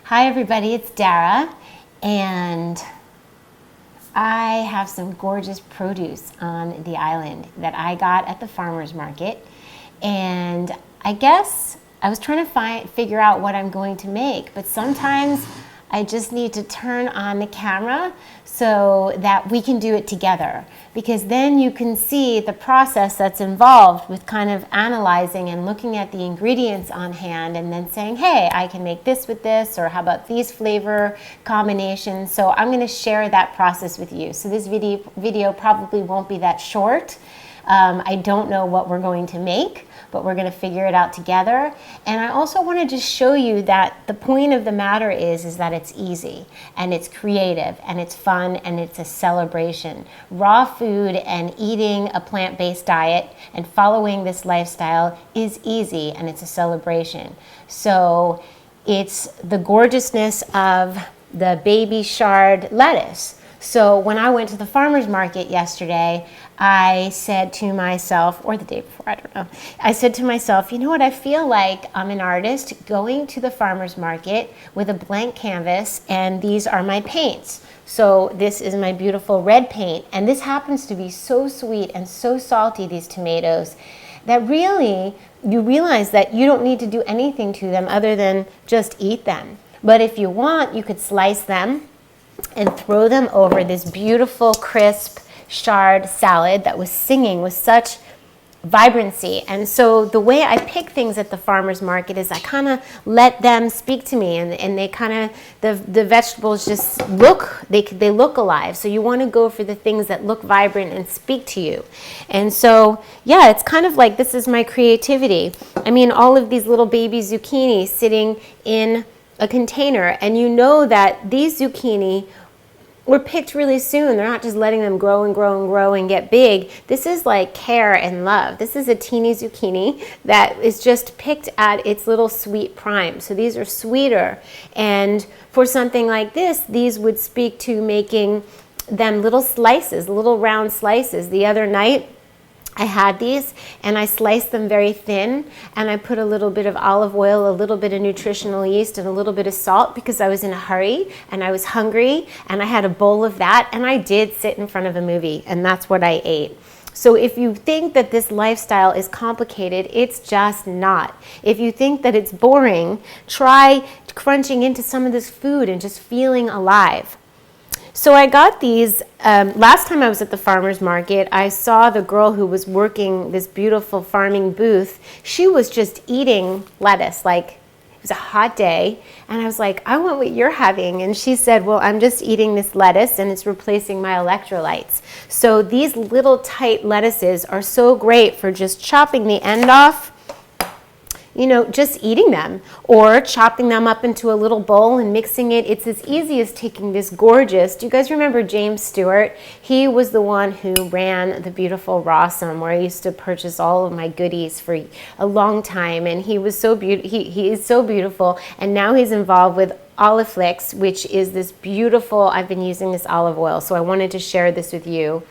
Hi everybody, it's Dara, and I have some gorgeous produce on the island that I got at the farmer's market. And I guess I was trying to figure out what I'm going to make, but sometimes I just need to turn on the camera so that we can do it together, because then you can see the process that's involved with kind of analyzing and looking at the ingredients on hand and then saying, hey, I can make this with this, or how about these flavor combinations. So I'm going to share that process with you. So this video probably won't be that short. I don't know what we're going to make, but we're going to figure it out together. And I also want to just show you that the point of the matter is that it's easy and it's creative and it's fun and it's a celebration. Raw food and eating a plant-based diet and following this lifestyle is easy and it's a celebration. So it's the gorgeousness of the baby shard lettuce. So when I went to the farmer's market yesterday, I said to myself, or the day before, I don't know, I said to myself, you know what, I feel like I'm an artist going to the farmer's market with a blank canvas, and these are my paints. So this is my beautiful red paint, and this happens to be so sweet and so salty, these tomatoes, that really you realize that you don't need to do anything to them other than just eat them. But if you want, you could slice them and throw them over this beautiful crisp chard salad that was singing with such vibrancy. And so the way I pick things at the farmer's market is I kind of let them speak to me, and they kind of, the vegetables just look, they look alive. So you want to go for the things that look vibrant and speak to you. And so, yeah, it's kind of like, this is my creativity. I mean, all of these little baby zucchini sitting in a container, and you know that these zucchini were picked really soon. They're not just letting them grow and grow and grow and get big. This is like care and love. This is a teeny zucchini that is just picked at its little sweet prime. So these are sweeter. And for something like this, these would speak to making them little slices, little round slices. The other night, I had these and I sliced them very thin, and I put a little bit of olive oil, a little bit of nutritional yeast, and a little bit of salt because I was in a hurry and I was hungry, and I had a bowl of that, and I did sit in front of a movie, and that's what I ate. So if you think that this lifestyle is complicated, it's just not. If you think that it's boring, try crunching into some of this food and just feeling alive. So I got these, last time I was at the farmer's market, I saw the girl who was working this beautiful farming booth. She was just eating lettuce, like it was a hot day. And I was like, I want what you're having. And she said, well, I'm just eating this lettuce and it's replacing my electrolytes. So these little tight lettuces are so great for just chopping the end off, you know, just eating them, or chopping them up into a little bowl and mixing it. It's as easy as taking this gorgeous, do you guys remember James Stewart? He was the one who ran the beautiful Rawsome, where I used to purchase all of my goodies for a long time, and he was so beautiful. He is so beautiful, and now he's involved with Oliflix, which is this beautiful, I've been using this olive oil, so I wanted to share this with you.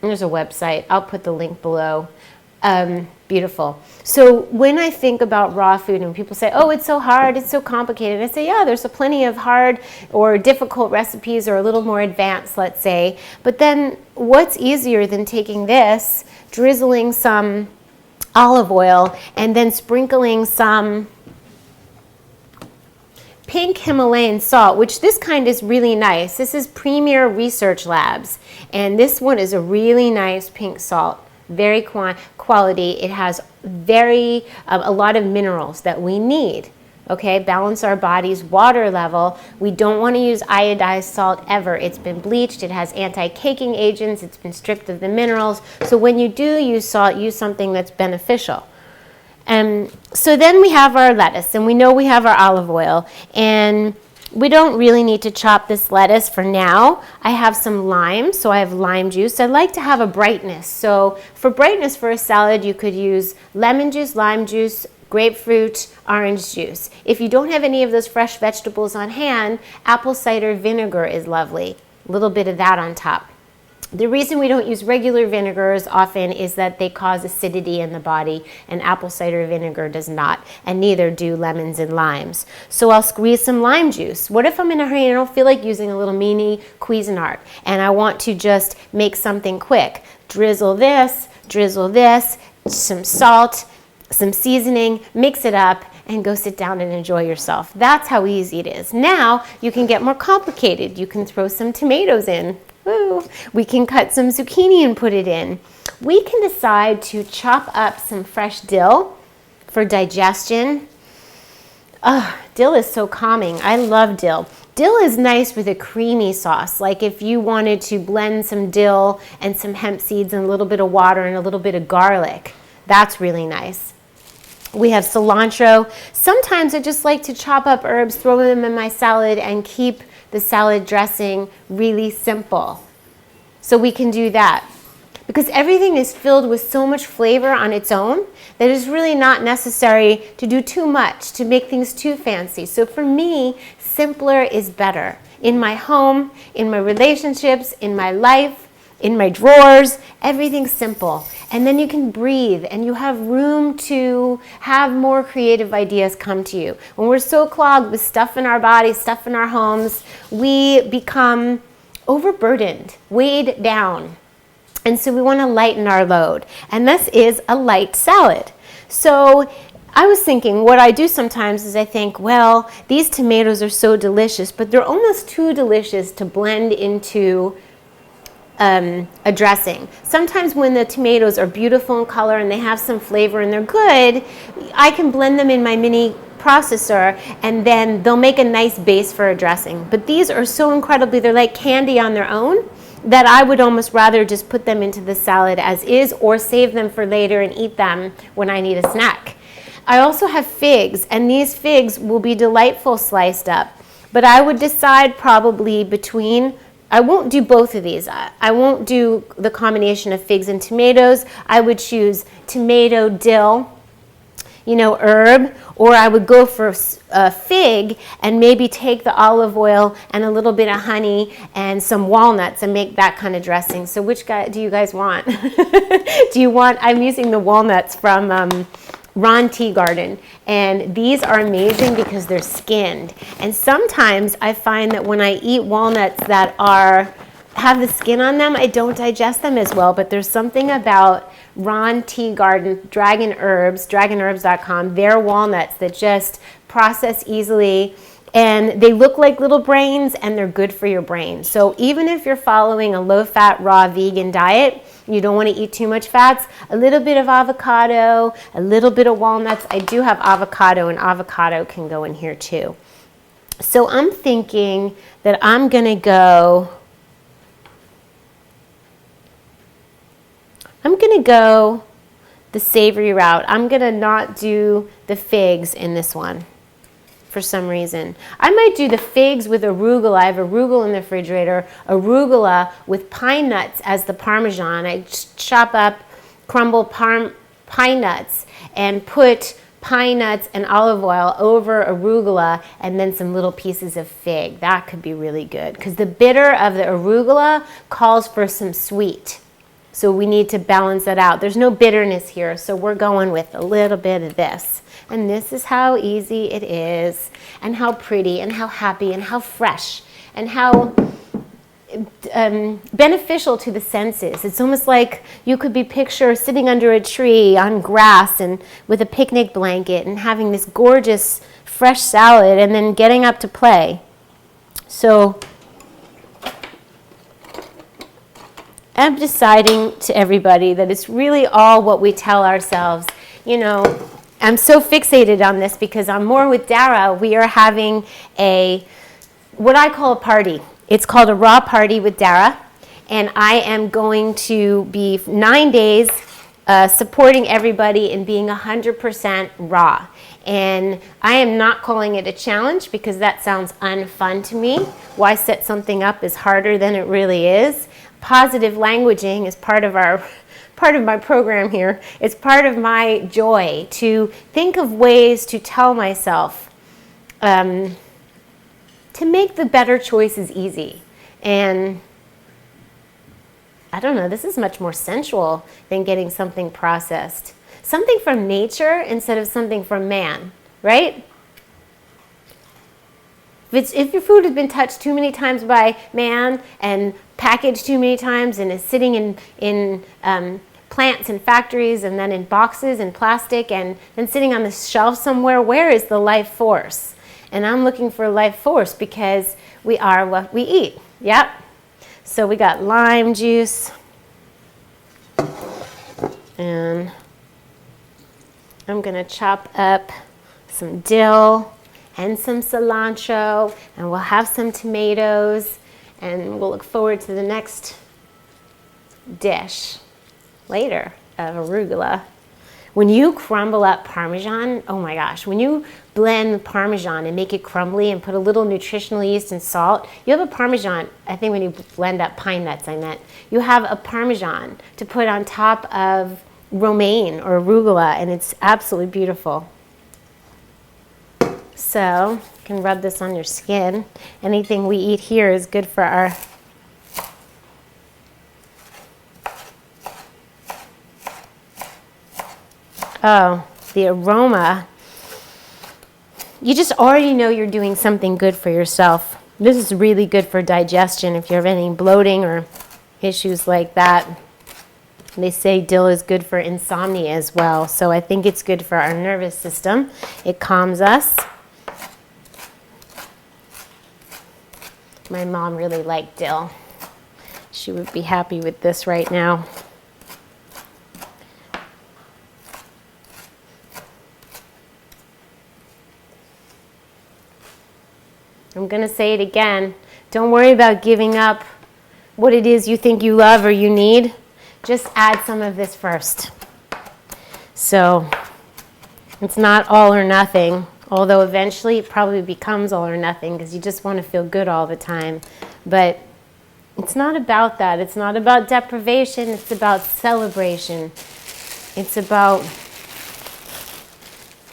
There's a website, I'll put the link below. Beautiful. So when I think about raw food and people say, oh, it's so hard, it's so complicated, I say, yeah, there's a plenty of hard or difficult recipes, or a little more advanced, let's say. But then what's easier than taking this, drizzling some olive oil, and then sprinkling some pink Himalayan salt, which this kind is really nice. This is Premier Research Labs, and this one is a really nice pink salt. Very quality. It has a lot of minerals that we need. Okay, balance our body's water level. We don't want to use iodized salt ever. It's been bleached. It has anti-caking agents. It's been stripped of the minerals. So when you do use salt, use something that's beneficial. So then we have our lettuce, and we know we have our olive oil, and we don't really need to chop this lettuce for now. I have some lime, so I have lime juice. I like to have a brightness. So for brightness for a salad, you could use lemon juice, lime juice, grapefruit, orange juice. If you don't have any of those fresh vegetables on hand, apple cider vinegar is lovely. A little bit of that on top. The reason we don't use regular vinegars often is that they cause acidity in the body, and apple cider vinegar does not, and neither do lemons and limes. So I'll squeeze some lime juice. What if I'm in a hurry and I don't feel like using a little mini Cuisinart and I want to just make something quick? Drizzle this, some salt, some seasoning, mix it up, and go sit down and enjoy yourself. That's how easy it is. Now you can get more complicated. You can throw some tomatoes in. Woo. We can cut some zucchini and put it in. We can decide to chop up some fresh dill for digestion. Dill is so calming. I love dill. Dill is nice with a creamy sauce. Like if you wanted to blend some dill and some hemp seeds and a little bit of water and a little bit of garlic. That's really nice. We have cilantro. Sometimes I just like to chop up herbs, throw them in my salad, and keep the salad dressing really simple. So we can do that. Because everything is filled with so much flavor on its own that it's really not necessary to do too much, to make things too fancy. So for me, simpler is better. In my home, in my relationships, in my life, in my drawers, everything's simple. And then you can breathe and you have room to have more creative ideas come to you. When we're so clogged with stuff in our bodies, stuff in our homes, we become overburdened, weighed down. And so we want to lighten our load. And this is a light salad. So I was thinking, what I do sometimes is I think, well, these tomatoes are so delicious, but they're almost too delicious to blend into a dressing. Sometimes when the tomatoes are beautiful in color and they have some flavor and they're good, I can blend them in my mini processor and then they'll make a nice base for a dressing. But these are so incredibly, they're like candy on their own, that I would almost rather just put them into the salad as is or save them for later and eat them when I need a snack. I also have figs, and these figs will be delightful sliced up. But I would decide probably between, I won't do both of these. I won't do the combination of figs and tomatoes. I would choose tomato, dill, herb, or I would go for a fig and maybe take the olive oil and a little bit of honey and some walnuts and make that kind of dressing. So which guy do you guys want? I'm using the walnuts from Ron Tea Garden, and these are amazing because they're skinned. And sometimes I find that when I eat walnuts that have the skin on them, I don't digest them as well, but there's something about Ron Tea Garden, dragonherbs.com, their walnuts that just process easily, and they look like little brains and they're good for your brain. So even if you're following a low-fat, raw, vegan diet, you don't want to eat too much fats, a little bit of avocado, a little bit of walnuts. I do have avocado, and avocado can go in here too. So I'm thinking that I'm going to go the savory route. I'm going to not do the figs in this one for some reason. I might do the figs with arugula. I have arugula in the refrigerator. Arugula with pine nuts as the Parmesan. I chop up, crumble pine nuts and put pine nuts and olive oil over arugula and then some little pieces of fig. That could be really good because the bitter of the arugula calls for some sweet. So we need to balance that out. There's no bitterness here, so we're going with a little bit of this. And this is how easy it is, and how pretty, and how happy, and how fresh, and how beneficial to the senses. It's almost like you could be pictured sitting under a tree on grass and with a picnic blanket and having this gorgeous fresh salad and then getting up to play. So I'm deciding to everybody that it's really all what we tell ourselves. I'm so fixated on this because I'm more with Dara. We are having what I call a party. It's called a raw party with Dara, and I am going to be 9 days supporting everybody in being 100% raw. And I am not calling it a challenge because that sounds unfun to me. Why set something up is harder than it really is. Positive languaging is part of my program here. It's part of my joy to think of ways to tell myself to make the better choices easy. And I don't know, this is much more sensual than getting something processed. Something from nature instead of something from man, right? If your food has been touched too many times by man and packaged too many times and is sitting in plants and factories and then in boxes and plastic and then sitting on the shelf somewhere, where is the life force? And I'm looking for life force because we are what we eat. Yep. So we got lime juice, and I'm gonna chop up some dill and some cilantro, and we'll have some tomatoes, and we'll look forward to the next dish later of arugula. When you crumble up Parmesan, oh my gosh, when you blend Parmesan and make it crumbly and put a little nutritional yeast and salt, you have a Parmesan. I think when you blend up pine nuts, I meant, you have a Parmesan to put on top of romaine or arugula, and it's absolutely beautiful. So you can rub this on your skin. Anything we eat here is good for our the aroma. You just already know you're doing something good for yourself. This is really good for digestion if you have any bloating or issues like that. They say dill is good for insomnia as well, so I think it's good for our nervous system. It calms us. My mom really liked dill. She would be happy with this right now. I'm going to say it again. Don't worry about giving up what it is you think you love or you need. Just add some of this first. So it's not all or nothing, although eventually it probably becomes all or nothing because you just want to feel good all the time. But it's not about that. It's not about deprivation. It's about celebration. It's about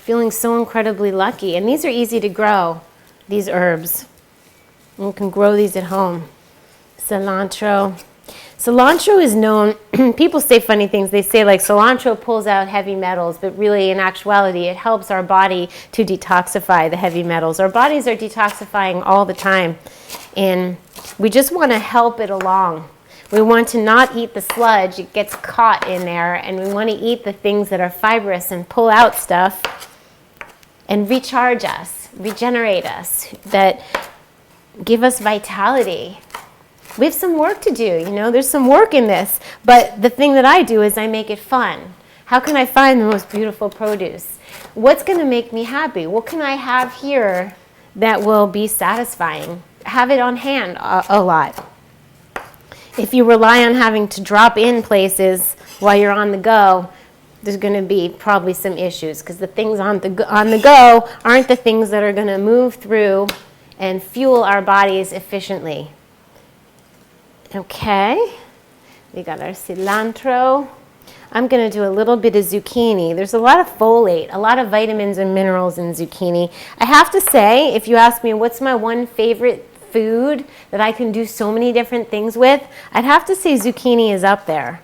feeling so incredibly lucky. And these are easy to grow, these herbs. You can grow these at home. Cilantro. Cilantro is known, people say funny things. They say like cilantro pulls out heavy metals, but really in actuality it helps our body to detoxify the heavy metals. Our bodies are detoxifying all the time, and we just want to help it along. We want to not eat the sludge, it gets caught in there, and we want to eat the things that are fibrous and pull out stuff and recharge us, regenerate us, that give us vitality. We have some work to do, you know, there's some work in this, but the thing that I do is I make it fun. How can I find the most beautiful produce? What's going to make me happy? What can I have here that will be satisfying? Have it on hand a lot. If you rely on having to drop in places while you're on the go, there's going to be probably some issues because the things on the go aren't the things that are going to move through and fuel our bodies efficiently. Okay, we got our cilantro. I'm going to do a little bit of zucchini. There's a lot of folate, a lot of vitamins and minerals in zucchini. I have to say, if you ask me what's my one favorite food that I can do so many different things with, I'd have to say zucchini is up there.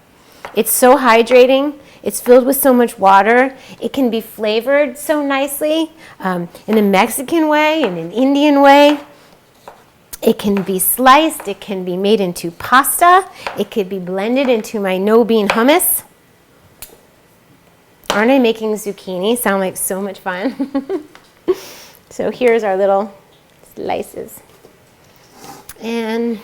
It's so hydrating. It's filled with so much water. It can be flavored so nicely in a Mexican way, in an Indian way. It can be sliced, it can be made into pasta, it could be blended into my no-bean hummus. Aren't I making zucchini sound like so much fun? So here's our little slices. And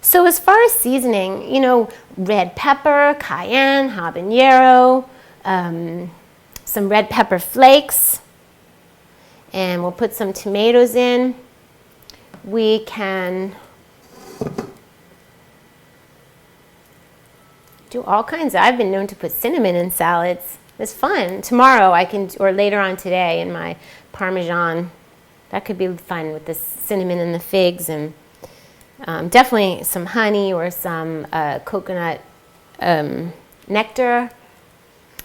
so as far as seasoning, you know, red pepper, cayenne, habanero, some red pepper flakes, and we'll put some tomatoes in. We can do all kinds of, I've been known to put cinnamon in salads. It's fun. Tomorrow I can, or later on today in my Parmesan, that could be fun with the cinnamon and the figs, and definitely some honey or some coconut nectar.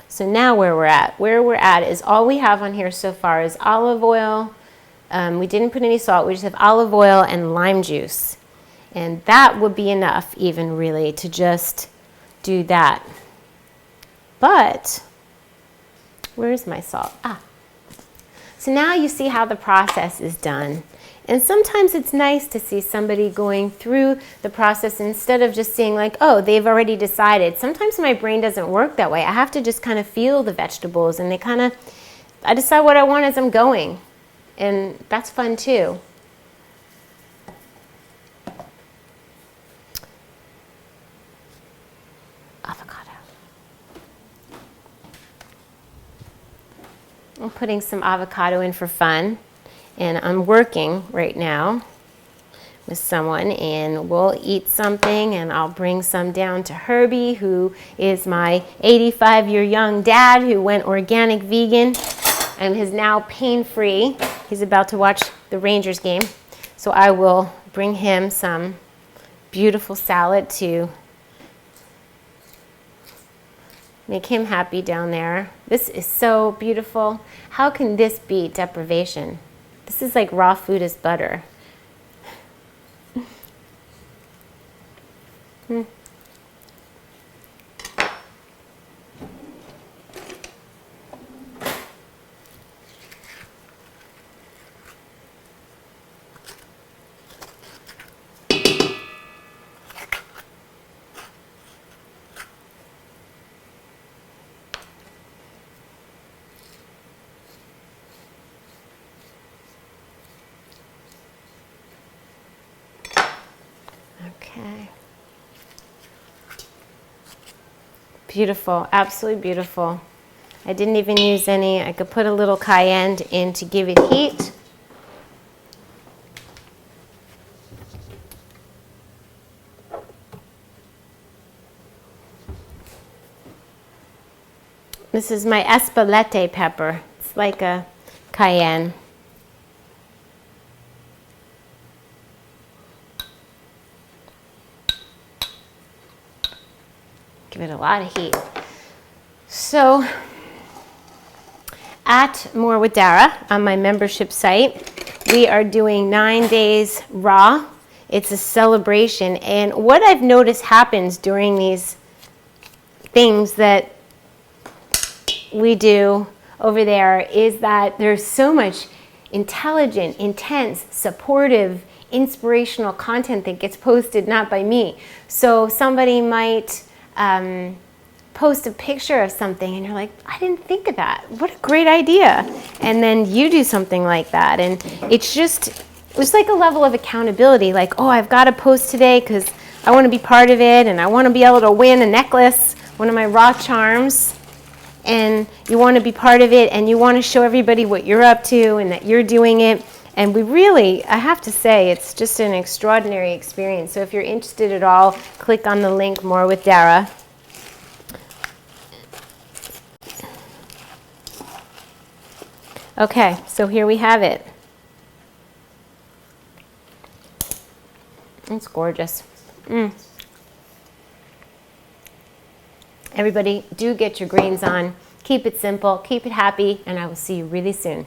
So now where we're at is all we have on here so far is olive oil. We didn't put any salt, we just have olive oil and lime juice. And that would be enough even really to just do that. But where's my salt? So now you see how the process is done. And sometimes it's nice to see somebody going through the process instead of just seeing like, oh, they've already decided. Sometimes my brain doesn't work that way. I have to just kind of feel the vegetables, and I decide what I want as I'm going. And that's fun too. Avocado. I'm putting some avocado in for fun, and I'm working right now with someone, and we'll eat something, and I'll bring some down to Herbie, who is my 85-year young dad who went organic vegan and is now pain-free. He's about to watch the Rangers game, so I will bring him some beautiful salad to make him happy down there. This is so beautiful. How can this be deprivation? This is like raw food as butter. Okay. Beautiful, absolutely beautiful. I didn't even use any. I could put a little cayenne in to give it heat. This is my espelette pepper. It's like a cayenne. Give it a lot of heat. So at More with Dara on my membership site, we are doing 9 days raw. It's a celebration. And what I've noticed happens during these things that we do over there is that there's so much intelligent, intense, supportive, inspirational content that gets posted, not by me. So somebody might post a picture of something and you're like, I didn't think of that. What a great idea. And then you do something like that. And it's like a level of accountability. Like, oh, I've got to post today because I want to be part of it, and I want to be able to win a necklace, one of my raw charms. And you want to be part of it, and you want to show everybody what you're up to and that you're doing it. And we really, I have to say, it's just an extraordinary experience. So if you're interested at all, click on the link More with Dara. Okay, so here we have it. It's gorgeous. Everybody, do get your greens on. Keep it simple, keep it happy, and I will see you really soon.